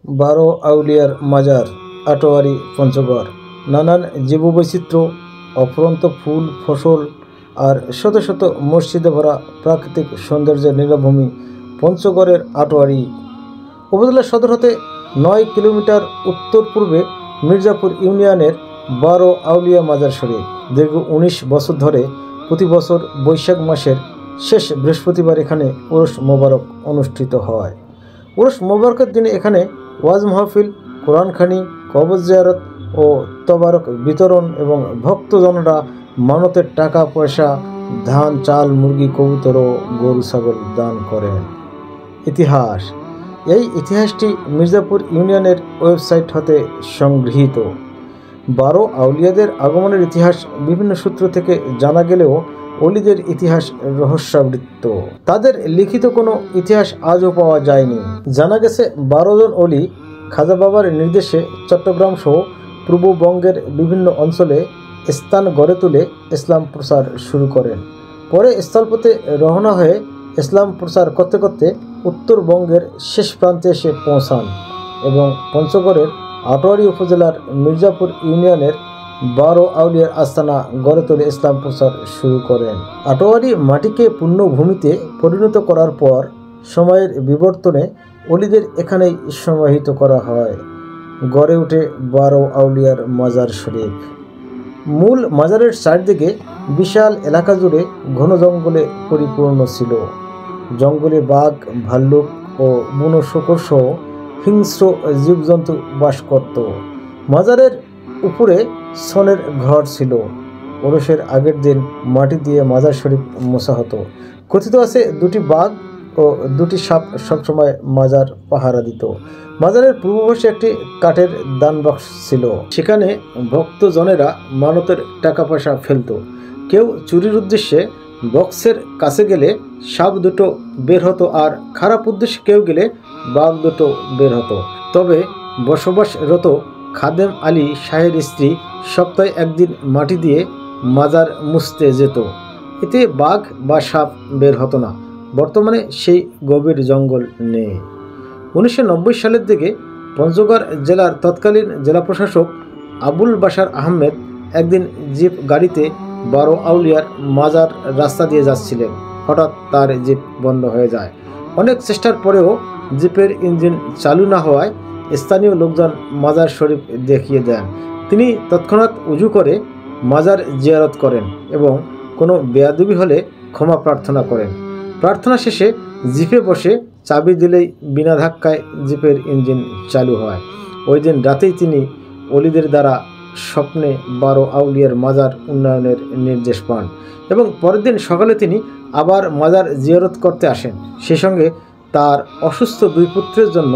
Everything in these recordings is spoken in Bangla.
12 আউলিয়ার মাজার, আটোয়ারি, পঞ্চগড়। নানান জীববৈচিত্র্য, অফুরন্ত ফুল, ফসল আর শত শত মসজিদে ভরা প্রাকৃতিক সৌন্দর্যের নীলভূমি পঞ্চগড়ের আটোয়ারি উপজেলা সদর হতে 9 কিলোমিটার উত্তর পূর্বে মির্জাপুর ইউনিয়নের 12 আউলিয়া মাজার শরীফ। দীর্ঘ 19 বছর ধরে প্রতি বছর বৈশাখ মাসের শেষ বৃহস্পতিবার এখানে উরুস মোবারক অনুষ্ঠিত হয়। উরুস মোবারকের দিনে এখানে ওয়াজ মাহফিল, কোরআনখানি, কবর জিয়ারত ও তবারক বিতরণ এবং ভক্তজনরা মানতের টাকা পয়সা, ধান, চাল, মুরগি, কবুতর ও গরু ছাগল দান করেন। ইতিহাস। এই ইতিহাসটি মির্জাপুর ইউনিয়নের ওয়েবসাইট হতে সংগৃহীত। 12 আউলিয়াদের আগমনের ইতিহাস বিভিন্ন সূত্র থেকে জানা গেলেও অলিদের ইতিহাস রহস্যাবৃত। তাদের লিখিত কোনো ইতিহাস আজও পাওয়া যায়নি। জানা গেছে 12 জন অলি খাজা বাবার নির্দেশে চট্টগ্রাম সহ পূর্ববঙ্গের বিভিন্ন অঞ্চলে স্থান গড়ে তুলে ইসলাম প্রচার শুরু করেন। পরে স্থলপথে রওনা হয়ে ইসলাম প্রচার করতে করতে উত্তরবঙ্গের শেষ প্রান্তে এসে পৌঁছান এবং পঞ্চগড়ের আটোয়ারি উপজেলার মির্জাপুর ইউনিয়নের 12 আউলিয়ার আস্তানা গড়ে তুলে ইসলাম প্রচার শুরু করেন। আটোয়ারি মাটিকে পুণ্যভূমিতে পরিণত করার পর সময়ের বিবর্তনে অলিদের এখানেই সমাহিত করা হয়। গড়ে ওঠে 12 আউলিয়ার মাজার শরীফ। মূল মাজারের চারদিকে বিশাল এলাকা জুড়ে ঘন জঙ্গলে পরিপূর্ণ ছিল। জঙ্গলে বাঘ, ভাল্লুক ও বুনো শূকর সহ হিংস্র জীবজন্তু বাস করত। মাজারের উপরে ছনের ঘর ছিল। ওরসের আগের দিন মাটি দিয়ে মাজার শরীফ মোছা হতো। কথিত আছে 2টি বাঘ ও 2টি সাপ সবসময় মাজার পাহারা দিত। মাজারের পূর্বপাশে একটি কাঠের দান বক্স ছিল। সেখানে ভক্তজনেরা মানতের টাকা পয়সা ফেলত। কেউ চুরির উদ্দেশ্যে বক্সের কাছে গেলে সাপ 2টো বের হতো, আর খারাপ উদ্দেশ্যে কেউ গেলে বাঘ 2টো বের হতো। তবে বসবাসরত খাদেম আলী শাহের স্ত্রী সপ্তাহে একদিন মাটি দিয়ে মাজার মুছতে যেত। এতে বাঘ বা সাপ বের হতো না। বর্তমানে সেই গভীর জঙ্গল নেই। 1990 সালের দিকে পঞ্চগড় জেলার তৎকালীন জেলা প্রশাসক আবুল বাশার আহমেদ একদিন জিপ গাড়িতে 12 আউলিয়ার মাজার রাস্তা দিয়ে যাচ্ছিলেন। হঠাৎ তার জিপ বন্ধ হয়ে যায়। অনেক চেষ্টার পরেও জিপের ইঞ্জিন চালু না হওয়ায় স্থানীয় লোকজন মাজার শরীফ দেখিয়ে দেন। তিনি তৎক্ষণাৎ উজু করে মাজার জিয়ারত করেন এবং কোনো বেয়াদবি হলে ক্ষমা প্রার্থনা করেন। প্রার্থনা শেষে জিপে বসে চাবি দিলেই বিনা ধাক্কায় জিপের ইঞ্জিন চালু হয়। ওই দিন রাতেই তিনি অলিদের দ্বারা স্বপ্নে 12 আউলিয়ার মাজার উন্নয়নের নির্দেশ পান এবং পরের দিন সকালে তিনি আবার মাজার জিয়ারত করতে আসেন। সেই সঙ্গে তার অসুস্থ 2 পুত্রের জন্য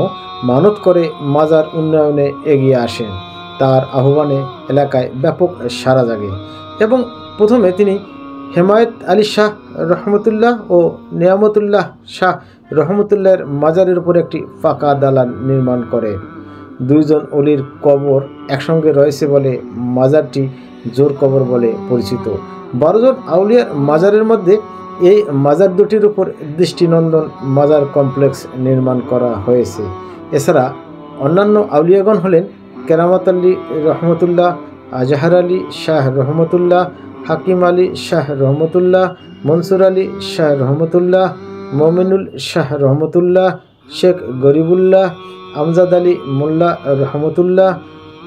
মানত করে মাজার উন্নয়নে এগিয়ে আসেন। তার আহ্বানে এলাকায় ব্যাপক সাড়া জাগে এবং প্রথমে তিনি হেমায়েত আলী শাহ রহমতুল্লাহ ও নিয়ামতুল্লাহ শাহ রহমতুল্লাহের মাজারের উপর একটি ফাঁকা দালান নির্মাণ করে। 2 জন অলির কবর একসঙ্গে রয়েছে বলে মাজারটি জোর কবর বলে পরিচিত। 12 জন আউলিয়ার মাজারের মধ্যে এই মাজার 2টির উপর দৃষ্টিনন্দন মাজার কমপ্লেক্স নির্মাণ করা হয়েছে। এছাড়া অন্যান্য আউলিয়াগণ হলেন কেরামত আলী রহমতুল্লাহ, আজহার আলী শাহ রহমতুল্লাহ, হাকিম আলী শাহ রহমতুল্লাহ, মনসুর আলী শাহ রহমতুল্লাহ, মমিনুল শাহ রহমতুল্লাহ, শেখ গরিবুল্লাহ, আমজাদ আলী মোল্লা রহমতুল্লাহ,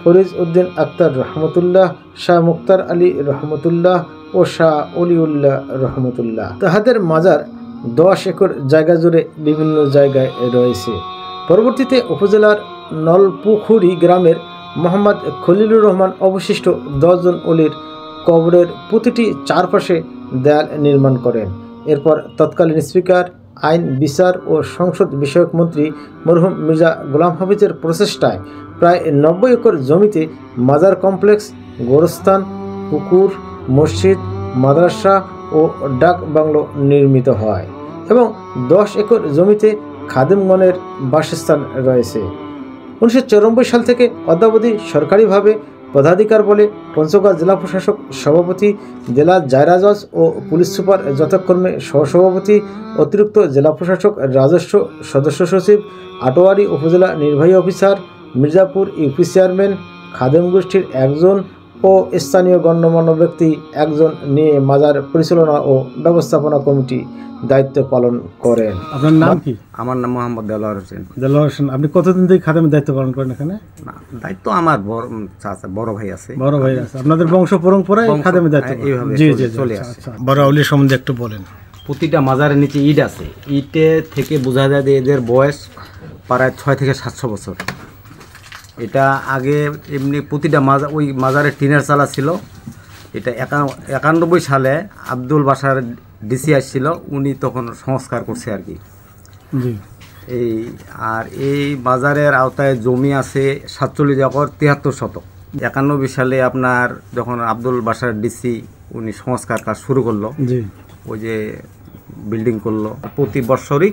ফরিজ উদ্দিন আক্তার রহমতুল্লাহ, শাহ মুক্তার আলী রহমতুল্লাহ ও শাহ অলিউল্লাহ রহমতুল্লাহ। তাহাদের মাজার 10 একর জায়গা জুড়ে বিভিন্ন জায়গায় রয়েছে। পরবর্তীতে উপজেলার নলপুখুরি গ্রামের মোহাম্মদ খলিলুর রহমান অবশিষ্ট 10 জন অলির কবরের প্রতিটি চারপাশে দেয়াল নির্মাণ করেন। এরপর তৎকালীন স্পিকার, আইন, বিচার ও সংসদ বিষয়ক মন্ত্রী মরহুম মির্জা গোলাম হাফিজের প্রচেষ্টায় প্রায় 90 একর জমিতে মাজার কমপ্লেক্স, গোরস্থান, পুকুর, মসজিদ, মাদ্রাসা ও ডাক বাংলো নির্মিত হয় এবং 10 একর জমিতে খাদেমগণের বাসস্থান রয়েছে। 1994 সাল থেকে অদ্যাবধি সরকারিভাবে পদাধিকার বলে পঞ্চগড় জেলা প্রশাসক সভাপতি, জেলা জায়রা জজ ও পুলিশ সুপার, যথাক্রমে সহসভাপতি, অতিরিক্ত জেলা প্রশাসক, রাজস্ব সদস্য সচিব, আটোয়ারী উপজেলা নির্বাহী অফিসার, মির্জাপুর ইউপি চেয়ারম্যান, খাদেম গোষ্ঠীর একজন ও স্থানীয় গণ্যমান্য ব্যক্তি একজন নিয়ে মাজার পরিচালনা ও ব্যবস্থাপনা কমিটি দায়িত্ব পালন করেন। আপনার নাম কি? আমার নাম মোহাম্মদ দেলোয়ার হোসেন। দেলোয়ার হোসেন, আপনি কতদিন থেকে খাদেমের দায়িত্ব পালন করেন এখানে? না, দায়িত্ব আমার বড় ভাই আছে। বড় ভাই আছে, আপনাদের বংশ পরম্পরায় খাদেমের দায়িত্ব এইভাবে জি জি চলে আচ্ছা, আসে। আচ্ছা। বড় আউলিয়া সম্বন্ধে একটু বলেন। প্রতিটা মাজারের নিচে ইট আছে, ইটে থেকে বোঝা যায় যে এদের বয়স প্রায় 6 থেকে 700 বছর। এটা আগে এমনি প্রতিটা ওই মাজারের টিনের চালা ছিল। এটা 91 সালে আব্দুল বাসার ডিসি আসছিল, উনি তখন সংস্কার করছে আর কি। জি। এই মাজারের আওতায় জমি আছে 47 একর 73 শতক। 91 সালে আপনার যখন আব্দুল বাসার ডিসি উনি সংস্কার কাজ শুরু করলো, জি। ওই যে বিল্ডিং করলো, প্রতি বৎসরই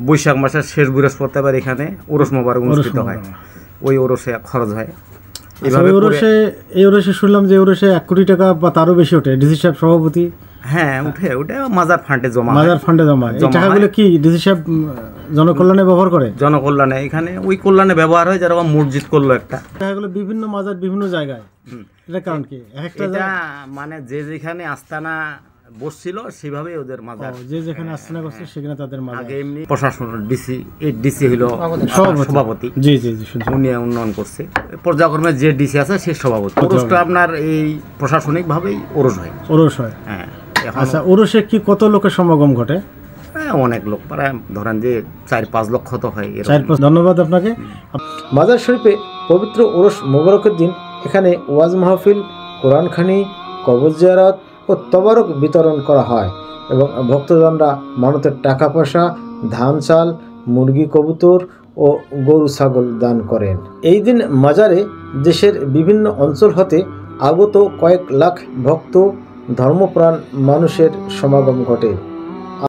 বৈশাখ মাসের শেষ বৃহস্পতিবার এখানে ওরস মোবারক অনুষ্ঠিত হয়। ওই ওরসে খরচ হয়। এইভাবে এই ওরসে শুনলাম যে ওরসে 1 কোটি টাকা বা তারও বেশি ওঠে। ডিসি সাহেব সভাপতি। হ্যাঁ, উঠে ওটা মাজার ফান্ডে জমা হয়। মাজার ফান্ডে জমা হয়। এই টাকাগুলো কি ডিসি সাহেব জনকল্যাণে ব্যবহার করে? জনকল্যাণে, এখানে ওই কল্যাণে ব্যবহার হয়। যেরকম মসজিদ করলো একটা, টাকাগুলো বিভিন্ন মাজার বিভিন্ন জায়গায়। এটা কারণ কি? এটা মানে যে যেখানে আস্তানা বসছিল সেভাবেই ওদের মাজার, যে যেখানে আস্তানা করছে সেখানে তাদের মাজার। আগে এমনি প্রশাসন ডিসি হলো সভাপতি। জি জি জি, শুনছি। উনি উন্নয়ন করছে। পর্যায়ক্রমে যে ডিসি আছে সে সভাপতি। ওরসটা আপনার এই প্রশাসনিক ভাবেই ওরস হয়। ওরস হয়। হ্যাঁ। আচ্ছা, ওরসে কি কত লোকের সমাগম ঘটে? অনেক লোক, প্রায় ধরেন যে 4-5 লক্ষ তো হয়। ধন্যবাদ আপনাকে। মাজার শরীফে পবিত্র ওরস মোবারকের দিন এখানে ওয়াজ মাহফিল, কোরআনখানি, কবর জিয়ারত ও তবারক বিতরণ করা হয় এবং ভক্তজনরা মানতের টাকা পয়সা, ধান চাল, মুরগি, কবুতর ও গরু ছাগল দান করেন। এই দিন মাজারে দেশের বিভিন্ন অঞ্চল হতে আগত কয়েক লাখ ভক্ত, ধর্মপ্রাণ মানুষের সমাগম ঘটে।